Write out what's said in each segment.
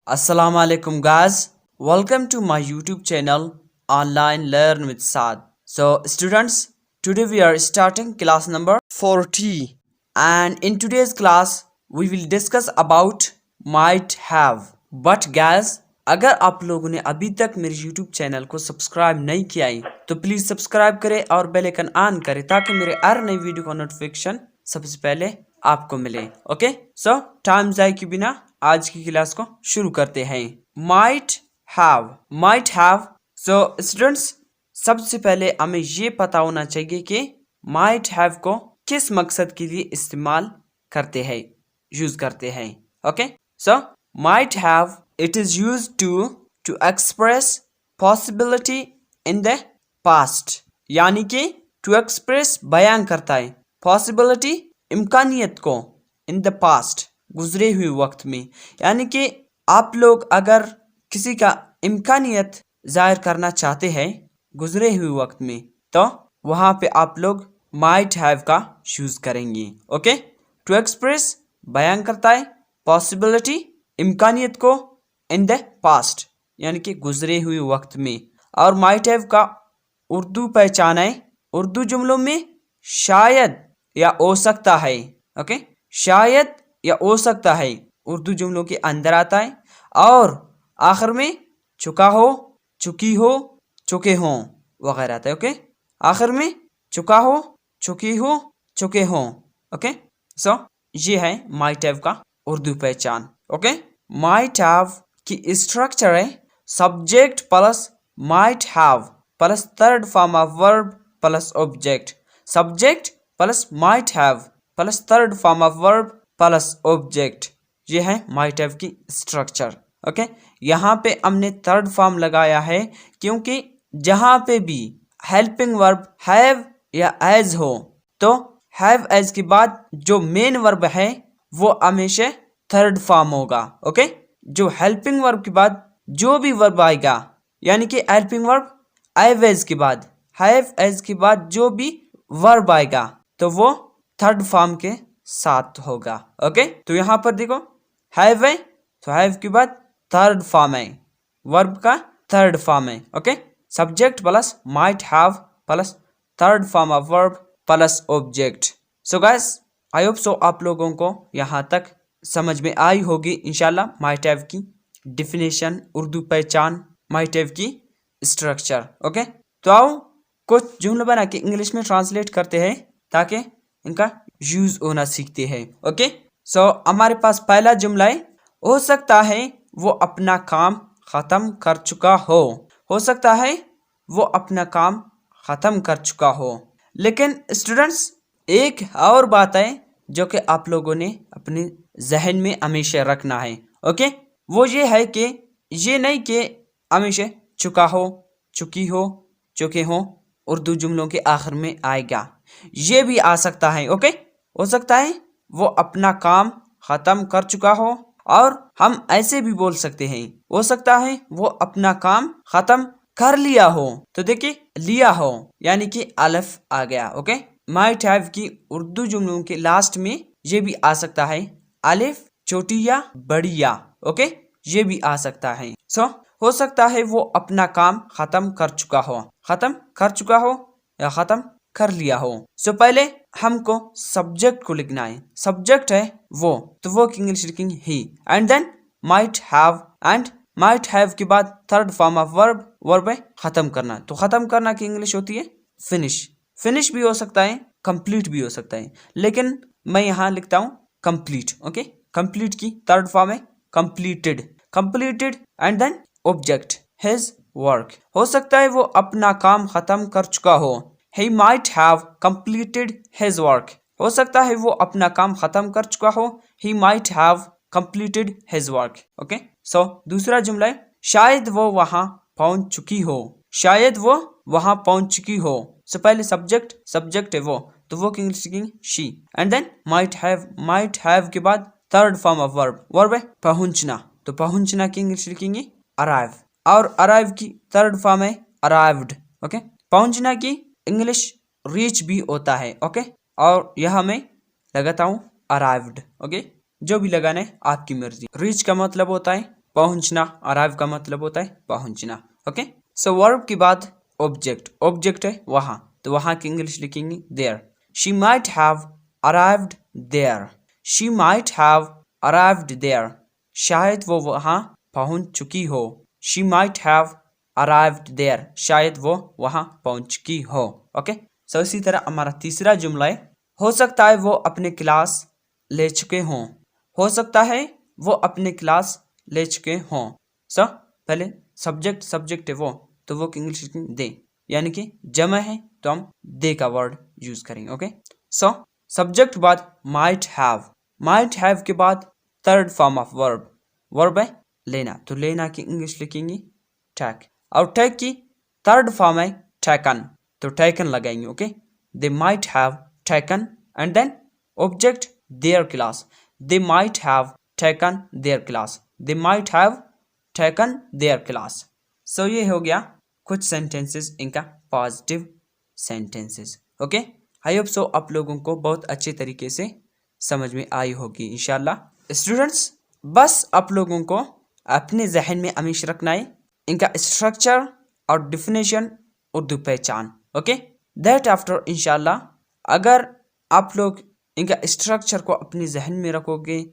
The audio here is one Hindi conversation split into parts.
Assalamu alaikum guys. Welcome to my YouTube channel Online Learn with Saad. So students, today we are starting class number 40 and in today's class we will discuss about might have. But guys, अगर आप लोगों ने अभी तक मेरे YouTube चैनल को सब्सक्राइब नहीं किया है तो प्लीज सब्सक्राइब करें और बेल आइकन ऑन करें ताकि मेरे हर नई वीडियो का नोटिफिकेशन सबसे पहले आपको मिले। ओके, सो टाइम जाए के बिना आज की क्लास को शुरू करते हैं। Might have. सो स्टूडेंट्स, सबसे पहले हमें ये पता होना चाहिए कि माइट हैव को किस मकसद के लिए इस्तेमाल करते हैं, यूज करते हैं। Okay, so might have it is used to express possibility in the past, यानी कि टू एक्सप्रेस बयान करता है पॉसिबिलिटी इम्कानियत को इन द पास्ट गुजरे हुए वक्त में, यानी कि आप लोग अगर किसी का इम्कानियत जाहिर करना चाहते हैं गुजरे हुए वक्त में तो वहां पे आप लोग माइट हैव का यूज करेंगे। ओके, टू एक्सप्रेस बयान करता है पॉसिबिलिटी इम्कानियत को इन द पास्ट, यानी कि गुजरे हुए वक्त में। और माइट हैव का उर्दू पहचान है, उर्दू जुमलों में शायद या हो सकता है। ओके, शायद या हो सकता है उर्दू जुमलों के अंदर आता है और आखिर में चुका हो, चुकी हो, चुके हों वगैरह आता है। ओके, आखिर में चुका हो, चुकी हो, चुके हों। ओके, सो ये है माइट हैव का उर्दू पहचान। ओके, माइट हैव की स्ट्रक्चर है subject plus might have plus third form of verb plus object. Subject plus might have plus third form of verb plus object, ये है माइट हैव की स्ट्रक्चर। ओके, यहाँ पे हमने थर्ड फॉर्म लगाया है क्योंकि जहाँ पे भी हेल्पिंग वर्ब हैव या एज हो तो हैव एज के बाद जो मेन वर्ब है वो हमेशा थर्ड फॉर्म होगा। ओके, जो हेल्पिंग वर्ब के बाद जो भी वर्ब आएगा, यानी कि हेल्पिंग वर्ब हैव एज के बाद, हैव एज के बाद जो भी वर्ब आएगा तो वो थर्ड फॉर्म के साथ होगा। ओके, तो यहाँ पर देखो हैव है तो हैव के बाद थर्ड फॉर्म है, वर्ब का थर्ड फॉर्म है। Okay, subject plus might have plus third form of verb plus object. So guys, I hope so आप लोगों को यहाँ तक समझ में आई होगी इंशाल्लाह माइट हैव की डिफिनेशन, उर्दू पहचान, माइट हैव की स्ट्रक्चर। ओके, तो आओ कुछ जुमले बना के इंग्लिश में ट्रांसलेट करते हैं ताकि इनका यूज होना सीखते हैं। ओके, सो हमारे पास पहला जुमला है, हो सकता है वो अपना काम खत्म कर चुका हो सकता है वो अपना काम खत्म कर चुका हो। लेकिन स्टूडेंट्स, एक और बात है जो कि आप लोगों ने अपने जहन में हमेशा रखना है। ओके, वो ये है कि ये नहीं कि हमेशा चुका हो, चुकी हो, चुके हो उर्दू जुमलों के आखिर में आएगा, ये भी आ सकता है। ओके, हो सकता है वो अपना काम खत्म कर चुका हो, और हम ऐसे भी बोल सकते हैं हो सकता है वो अपना काम खत्म कर लिया हो। तो देखिए लिया हो यानी कि अलिफ आ गया। ओके, माइट हैव की उर्दू जुमलों के लास्ट में ये भी आ सकता है अलिफ छोटी या बड़ी या। ओके, ये भी आ सकता है। सो हो सकता है वो अपना काम खत्म कर चुका हो, खत्म कर चुका हो या खत्म कर लिया हो। सो पहले हमको सब्जेक्ट को लिखना है। सब्जेक्ट है वो, तो वो की इंग्लिश लिखेंगे ही, and then might have, and might have के बाद third form of verb, verb है खत्म करना, तो खत्म करना की इंग्लिश होती है फिनिश। फिनिश भी हो सकता है, कंप्लीट भी हो सकता है, लेकिन मैं यहाँ लिखता हूँ कंप्लीट। ओके, कंप्लीट की थर्ड फॉर्म है completed, completed, and then object his work. हो सकता है वो अपना काम खत्म कर चुका हो, he might have completed his work। हो सकता है वो अपना काम खत्म कर चुका हो, he might have completed his work। Okay, so दूसरा जुमला है शायद वो वहां पहुंच चुकी हो, शायद वो वहां पहुंच चुकी हो। सो पहले सब्जेक्ट है वो, तो वो की इंग्लिश लिखेंगे she, and then might have के बाद थर्ड फॉर्म ऑफ वर्ब है पहुंचना, तो पहुंचना की इंग्लिश लिखेंगे arrive, और arrive की थर्ड फॉर्म है arrived। ओके, पहुंचना की इंग्लिश रीच भी होता है। ओके, और यह मैं लगाता हूँ अराइव्ड। ओके, जो भी लगाना है आपकी मर्जी। रीच का मतलब होता है पहुंचना, अराइव का मतलब होता है पहुंचना। ओके, सो वर्ब के बाद ऑब्जेक्ट, ऑब्जेक्ट है वहां, तो वहां की इंग्लिश लिखेंगे there. She might have arrived there, she might have arrived there, शायद वो वहां पहुंच चुकी हो। She might have arrived there, शायद वो वहां पहुंच चुकी हो। ओके, सो इसी तरह हमारा तीसरा जुमला है, हो सकता है वो अपने क्लास ले चुके हों, हो सकता है वो अपने क्लास ले चुके हों। सो पहले सब्जेक्ट, सब्जेक्ट है वो, तो वो इंग्लिश दे, यानी कि जमा है तो हम दे का वर्ड यूज करेंगे। ओके, सो सब्जेक्ट बाद माइट हैव, माइट हैव के बाद third form of verb, verb है लेना, तो लेना की इंग्लिश लिखेंगे टेक, और टेक की थर्ड फॉर्म है टेकन, तो टेकन लगाएंगे। Okay, they might have taken and then object their class, they might have taken their class, they might have taken their class। so ये हो गया कुछ सेंटेंसेस इनका positive sentences. Okay, I hope so आप लोगों को बहुत अच्छे तरीके से समझ में आई होगी इंशाल्लाह। स्टूडेंट्स, बस आप लोगों को अपने जहन में हमेशा रखना है इनका स्ट्रक्चर और डिफिनेशन, उर्दू पहचान। ओके, दैट आफ्टर इंशाल्लाह अगर आप लोग इनका स्ट्रक्चर को अपने जहन में रखोगे,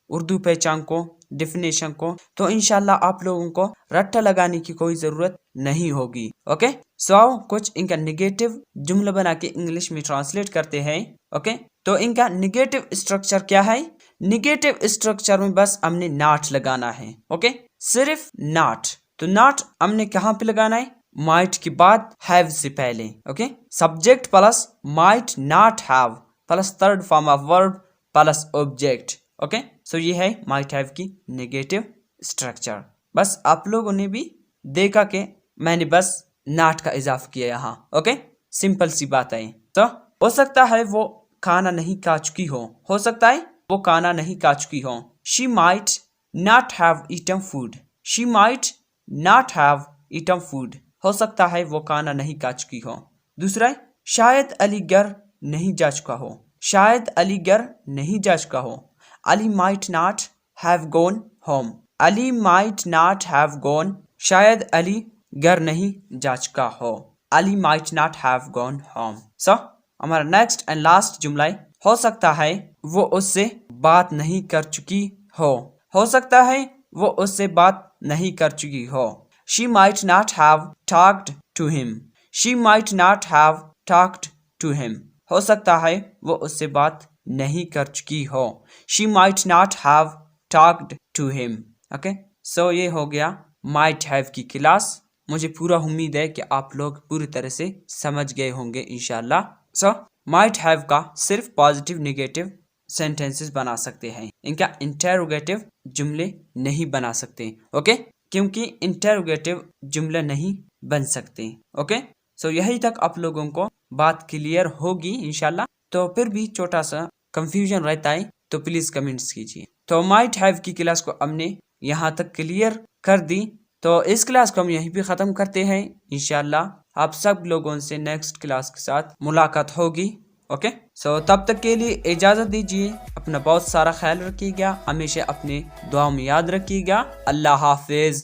उर्दू पहचान को, डिफिनेशन को, तो इंशाल्लाह आप लोगों को रट्टा लगाने की कोई ज़रूरत नहीं होगी। ओके, सो कुछ इनका निगेटिव जुमला बना के इंग्लिश में ट्रांसलेट करते हैं। ओके, तो इनका निगेटिव स्ट्रक्चर क्या है? निगेटिव स्ट्रक्चर में बस हमने नॉट लगाना है। ओके, सिर्फ नॉट, तो नॉट हमने कहाँ पे लगाना है? माइट के बाद हैव से पहले। Okay, subject plus might not have plus third form of verb plus object. Okay, so ये है माइट हैव की नेगेटिव स्ट्रक्चर। बस आप लोगों ने भी देखा कि मैंने बस नॉट का इजाफा किया यहाँ। ओके, सिंपल सी बात है। तो हो सकता है वो खाना नहीं खा चुकी हो सकता है वो खाना नहीं खा चुकी हो। She might not have eaten food, she might not have eaten food, हो सकता है वो खाना नहीं खा चुकी हो। दूसरा है शायद अली घर नहीं जा चुका हो, शायद अली घर नहीं जा चुका हो। Ali might not have gone home, Ali might not have gone, शायद अली घर नहीं जा चुका हो। Ali might not have gone home. So हमारा नेक्स्ट एंड लास्ट जुमला है, हो सकता है वो उससे बात नहीं कर चुकी हो सकता है वो उससे बात नहीं कर चुकी हो। She might not have talked to him, she might not have talked to him, हो सकता है वो उससे बात नहीं कर चुकी हो। She might not have talked to him. Okay, so ये हो गया माइट हैव की क्लास। मुझे पूरा उम्मीद है कि आप लोग पूरी तरह से समझ गए होंगे इंशाल्लाह। सो माइट हैव का सिर्फ पॉजिटिव नेगेटिव सेंटेंसेस बना सकते हैं, इनका इंटरोगेटिव जुमले नहीं बना सकते। ओके, क्योंकि इंटरोगेटिव जुमले नहीं बन सकते। ओके, सो यही तक आप लोगों को बात क्लियर होगी इंशाल्लाह। तो फिर भी छोटा सा कंफ्यूजन रहता है तो प्लीज कमेंट्स कीजिए। तो माइट हैव की क्लास को हमने यहाँ तक क्लियर कर दी, तो इस क्लास को हम यहीं पे ख़त्म करते हैं इंशाल्लाह। आप सब लोगों से नेक्स्ट क्लास के साथ मुलाकात होगी। ओके, सो तब तक के लिए इजाज़त दीजिए। अपना बहुत सारा ख्याल रखिएगा, हमेशा अपने दुआ में याद रखिएगा। अल्लाह हाफिज।